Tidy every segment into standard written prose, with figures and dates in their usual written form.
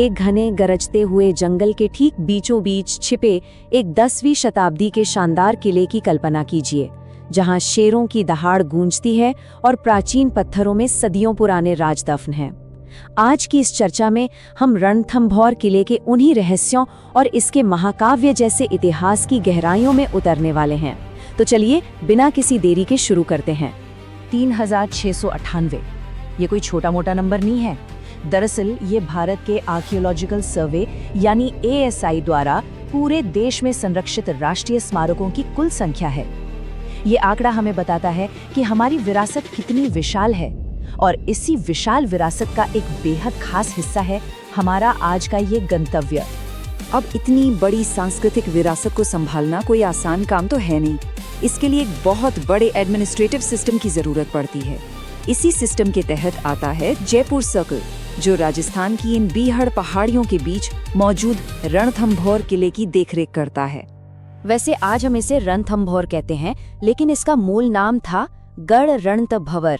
एक घने गरजते हुए जंगल के ठीक बीचों बीच छिपे एक 10वीं शताब्दी के शानदार किले की कल्पना कीजिए, जहां शेरों की दहाड़ गूंजती है और प्राचीन पत्थरों में सदियों पुराने राजदफन हैं। आज की इस चर्चा में हम रणथंभौर किले के उन्हीं रहस्यों और इसके महाकाव्य जैसे इतिहास की गहराइयों में उतरने वाले हैं। तो चलिए बिना किसी देरी के शुरू करते हैं। 3698 ये कोई छोटा मोटा नंबर नहीं है। दरअसल ये भारत के आर्कियोलॉजिकल सर्वे यानी ASI द्वारा पूरे देश में संरक्षित राष्ट्रीय स्मारकों की कुल संख्या है। ये आंकड़ा हमें बताता है कि हमारी विरासत कितनी विशाल है, और इसी विशाल विरासत का एक बेहद खास हिस्सा है हमारा आज का ये गंतव्य। अब इतनी बड़ी सांस्कृतिक विरासत को संभालना कोई आसान काम तो है नहीं। इसके लिए एक बहुत बड़े एडमिनिस्ट्रेटिव सिस्टम की जरूरत पड़ती है। इसी सिस्टम के तहत आता है जयपुर सर्कल, जो राजस्थान की इन बीहड़ पहाड़ियों के बीच मौजूद रणथंभौर किले की देखरेख करता है। वैसे आज हम इसे रणथंभौर कहते हैं, लेकिन इसका मूल नाम था गढ़ रणथंभौर।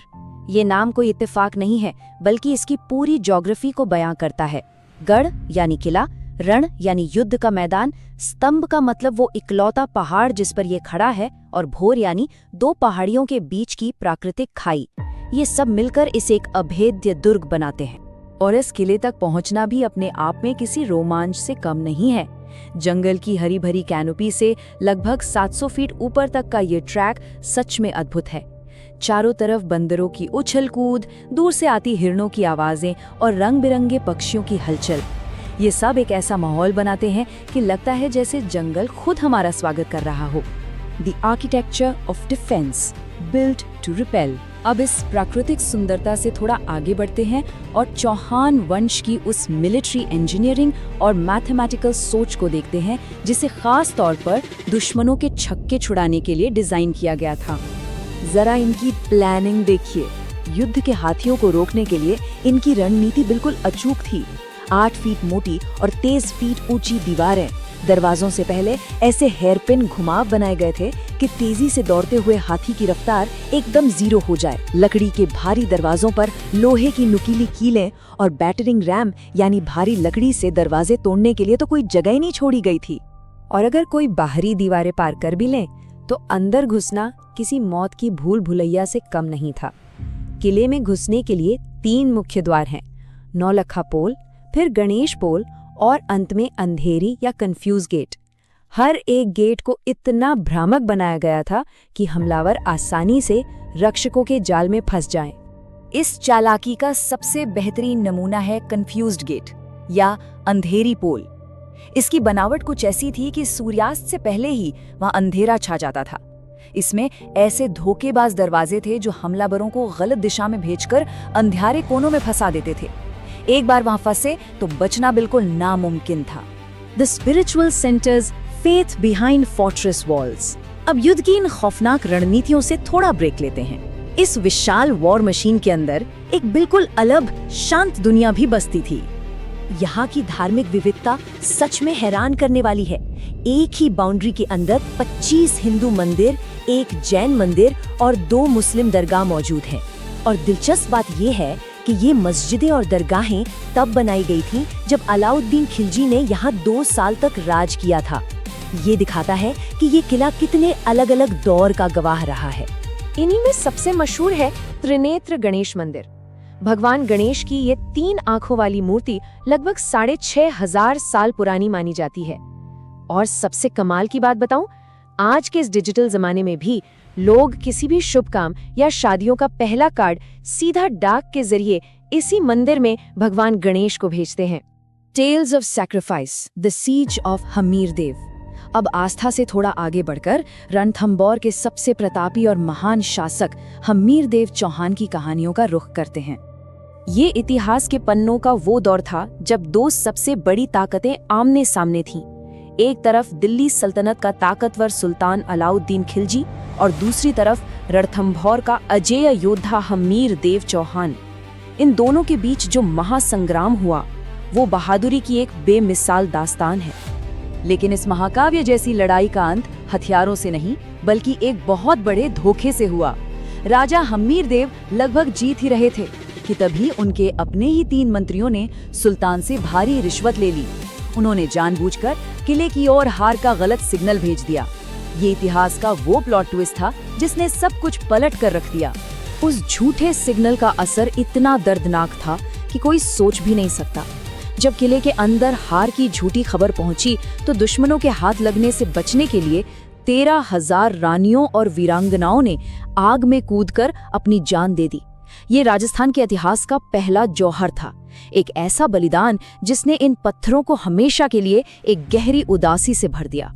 ये नाम कोई इत्तेफाक नहीं है, बल्कि इसकी पूरी ज्योग्राफी को बयां करता है। गढ़ यानी किला, रण यानी युद्ध का मैदान, स्तंभ का मतलब वो इकलौता पहाड़ जिस पर ये खड़ा है, और भोर यानी दो पहाड़ियों के बीच की प्राकृतिक खाई। ये सब मिलकर इसे एक अभेद्य दुर्ग बनाते हैं। और इस किले तक पहुंचना भी अपने आप में किसी रोमांच से कम नहीं है। जंगल की हरी भरी कैनोपी से लगभग 700 फीट ऊपर तक का ये ट्रैक सच में अद्भुत है। चारों तरफ बंदरों की उछल कूद, दूर से आती हिरणों की आवाजें और रंग बिरंगे पक्षियों की हलचल, ये सब एक ऐसा माहौल बनाते हैं कि लगता है जैसे जंगल खुद हमारा स्वागत कर रहा हो। The architecture of defence built to repel. अब इस प्राकृतिक सुंदरता से थोड़ा आगे बढ़ते हैं और चौहान वंश की उस मिलिट्री इंजीनियरिंग और मैथमेटिकल सोच को देखते हैं, जिसे खास तौर पर दुश्मनों के छक्के छुड़ाने के लिए डिजाइन किया गया था। जरा इनकी प्लानिंग देखिए। युद्ध के हाथियों को रोकने के लिए इनकी रणनीति बिल्कुल अचूक थी। 8 फीट मोटी और 23 फीट ऊंची दीवारें, दरवाजों से पहले ऐसे हेयरपिन घुमाव बनाए गए थे कि तेजी से दौड़ते हुए हाथी की रफ्तार एकदम 0 हो जाए। लकड़ी के भारी दरवाजों पर लोहे की नुकीली कीलें और बैटरिंग रैम यानी भारी लकड़ी से दरवाजे तोड़ने के लिए तो कोई जगह ही नहीं छोड़ी गई थी। और अगर कोई बाहरी दीवारें पार कर भी लें तो अंदर घुसना किसी मौत की भूल भुलैया से कम नहीं था। किले में घुसने के लिए 3 मुख्य द्वार हैं, नौलखा पोल, फिर गणेश पोल और अंत में अंधेरी या कंफ्यूज गेट। हर एक गेट को इतना भ्रामक बनाया गया था कि हमलावर आसानी से रक्षकों के जाल में फंस जाएं। इस चालाकी का सबसे बेहतरीन नमूना है कंफ्यूज्ड गेट या अंधेरी पोल। इसकी बनावट कुछ ऐसी थी कि सूर्यास्त से पहले ही वहां अंधेरा छा जाता था। इसमें ऐसे धोखेबाज दरवाजे थे जो हमलावरों को गलत दिशा में भेजकर अंधियारे कोनों में फंसा देते थे। एक बार वहां फंसे तो बचना बिल्कुल नामुमकिन था। The spiritual centres faith behind fortress walls. अब युद्ध की इन खौफनाक रणनीतियों से थोड़ा ब्रेक लेते हैं। इस विशाल वॉर मशीन के अंदर एक बिल्कुल अलग शांत दुनिया भी बसती थी। यहाँ की धार्मिक विविधता सच में हैरान करने वाली है। एक ही बाउंड्री के अंदर 25 हिंदू मंदिर, 1 जैन मंदिर और 2 मुस्लिम दरगाह मौजूद हैं। और दिलचस्प बात यह है कि ये मस्जिदें और दरगाहें तब बनाई गई थीं जब अलाउद्दीन खिलजी ने यहाँ 2 साल तक राज किया था। ये दिखाता है कि ये किला कितने अलग अलग दौर का गवाह रहा है। इन्हीं में सबसे मशहूर है त्रिनेत्र गणेश मंदिर। भगवान गणेश की ये 3 आंखों वाली मूर्ति लगभग 6500 साल पुरानी मानी जाती है। और सबसे कमाल की बात बताऊं, आज के इस डिजिटल जमाने में भी लोग किसी भी शुभ काम या शादियों का पहला कार्ड सीधा डाक के जरिए इसी मंदिर में भगवान गणेश को भेजते हैं। Tales of sacrifice, the siege of Hamirdev. अब आस्था से थोड़ा आगे बढ़कर रणथंभौर के सबसे प्रतापी और महान शासक हमीरदेव चौहान की कहानियों का रुख करते हैं। ये इतिहास के पन्नों का वो दौर था जब 2 सबसे बड़ी ताकतें आमने सामने थीं। एक तरफ दिल्ली सल्तनत का ताकतवर सुल्तान अलाउद्दीन खिलजी और दूसरी तरफ रणथंभौर का अजेय योद्धा हमीरदेव चौहान। इन दोनों के बीच जो महासंग्राम हुआ वो बहादुरी की एक बेमिसाल दास्तान है। लेकिन इस महाकाव्य जैसी लड़ाई का अंत हथियारों से नहीं बल्कि एक बहुत बड़े धोखे से हुआ। राजा हमीरदेव लगभग जीत ही रहे थे कि तभी उनके अपने ही 3 मंत्रियों ने सुल्तान से भारी रिश्वत ले ली। उन्होंने जानबूझकर किले की ओर हार का गलत सिग्नल भेज दिया। ये इतिहास का वो प्लॉट ट्विस्ट था जिसने सब कुछ पलट कर रख दिया। उस झूठे सिग्नल का असर इतना दर्दनाक था कि कोई सोच भी नहीं सकता। जब किले के अंदर हार की झूठी खबर पहुंची तो दुश्मनों के हाथ लगने से बचने के लिए 13,000 रानियों और वीरांगनाओं ने आग में कूदकर अपनी जान दे दी। ये राजस्थान के इतिहास का पहला जौहर था, एक ऐसा बलिदान जिसने इन पत्थरों को हमेशा के लिए एक गहरी उदासी से भर दिया।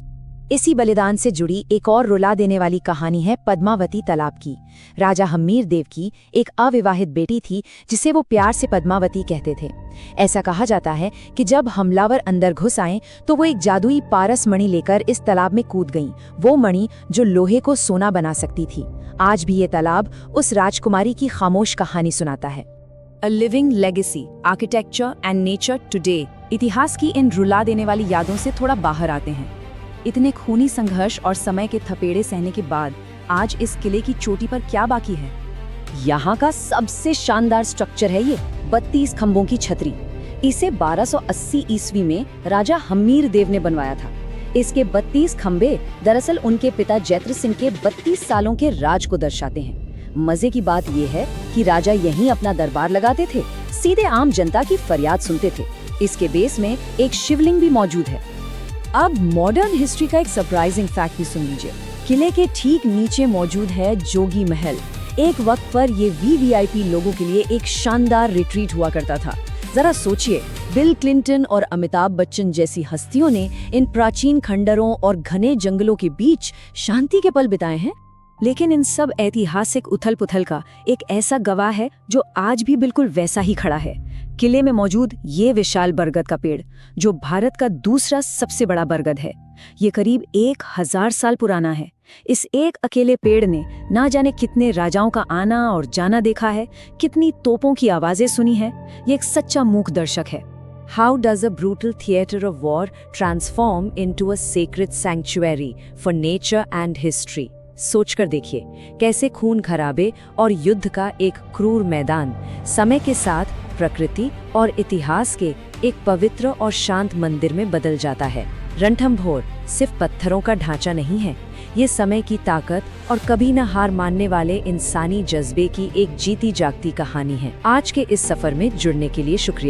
इसी बलिदान से जुड़ी एक और रुला देने वाली कहानी है पद्मावती तालाब की। राजा हम्मीर देव की एक अविवाहित बेटी थी जिसे वो प्यार से पद्मावती कहते थे। ऐसा कहा जाता है कि जब हमलावर अंदर घुस आए तो वो एक जादुई पारस मणि लेकर इस तालाब में कूद गईं, वो मणि जो लोहे को सोना बना सकती थी। आज भी ये तालाब उस राजकुमारी की खामोश कहानी सुनाता है। A living legacy, architecture and nature today. इतिहास की इन रुला देने वाली यादों से थोड़ा बाहर आते हैं। इतने खूनी संघर्ष और समय के थपेड़े सहने के बाद आज इस किले की चोटी पर क्या बाकी है? यहाँ का सबसे शानदार स्ट्रक्चर है ये 32 खंभों की छतरी। इसे 1280 ईस्वी में राजा हम्मीर देव ने बनवाया था। इसके 32 खंभे दरअसल उनके पिता जैत्र सिंह के 32 सालों के राज को दर्शाते हैं। मजे की बात यह है कि राजा यहीं अपना दरबार लगाते थे, सीधे आम जनता की फरियाद सुनते थे। इसके बेस में एक शिवलिंग भी मौजूद है। अब मॉडर्न हिस्ट्री का एक सरप्राइजिंग फैक्ट भी सुन लीजिए। किले के ठीक नीचे मौजूद है जोगी महल। एक वक्त पर ये वीवीआईपी लोगों के लिए एक शानदार रिट्रीट हुआ करता था। जरा सोचिए, बिल क्लिंटन और अमिताभ बच्चन जैसी हस्तियों ने इन प्राचीन खंडरों और घने जंगलों के बीच शांति के पल बिताए हैं। लेकिन इन सब ऐतिहासिक उथल पुथल का एक ऐसा गवाह है जो आज भी बिल्कुल वैसा ही खड़ा है। किले में मौजूद ये विशाल बरगद का पेड़, जो भारत का दूसरा सबसे बड़ा बरगद है। ये करीब 1000 साल पुराना है। इस एक अकेले पेड़ ने ना जाने कितने राजाओं का आना और जाना देखा है, कितनी तोपों की आवाजें सुनी है। ये एक सच्चा मूक दर्शक है। How does a brutal theater of war transform into a sacred sanctuary for nature and history? सोचकर देखिए, कैसे खून खराबे और युद्ध का एक क्रूर मैदान समय के साथ प्रकृति और इतिहास के एक पवित्र और शांत मंदिर में बदल जाता है। रणथंभौर सिर्फ पत्थरों का ढांचा नहीं है, ये समय की ताकत और कभी न हार मानने वाले इंसानी जज्बे की एक जीती जागती कहानी है। आज के इस सफर में जुड़ने के लिए शुक्रिया।